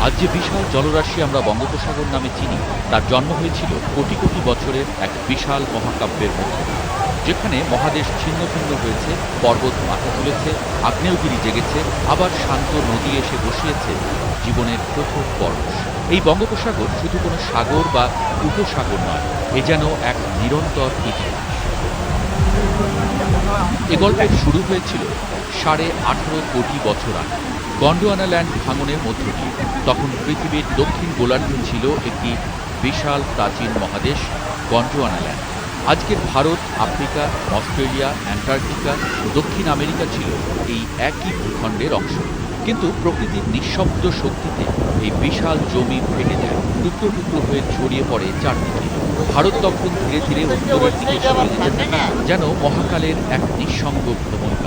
আজ যে বিশাল জলরাশি আমরা বঙ্গোপসাগর নামে চিনি, তার জন্ম হয়েছিল কোটি কোটি বছরের এক বিশাল মহাকাব্যের মধ্যে, যেখানে মহাদেশ ছিন্ন ভিন্ন হয়েছে, পর্বত মাথা তুলেছে, আগ্নেয়গিরি জেগেছে, আবার শান্ত নদী এসে বসিয়েছে জীবনের প্রথম পরশ। এই বঙ্গোপসাগর শুধু কোনো সাগর বা উপসাগর নয়, এ যেন এক নিরন্তর ইতিহাস। এ গল্পের শুরু হয়েছিল 18.5 কোটি বছর আগে গন্ডোয়ানা ল্যান্ড ভাঙনের মধ্য দিয়ে। তখন পৃথিবীর দক্ষিণ গোলার্ধে ছিল একটি বিশাল প্রাচীন মহাদেশ, গন্ডোয়ানা ল্যান্ড। আজকের ভারত, আফ্রিকা, অস্ট্রেলিয়া, অ্যান্টার্কটিকা ও দক্ষিণ আমেরিকা ছিল এই একই ভূখণ্ডের অংশ। কিন্তু প্রকৃতির নিঃশব্দ শক্তিতে এই বিশাল জমি ফেটে যায়, টুকরো টুকরো হয়ে ছড়িয়ে পড়ে চারদিকে। ভারত তখন ধীরে ধীরে উত্তরের দিকে সরে যেতে থাকে, যেন মহাকালের এক নিঃসঙ্গ ভ্রমণ।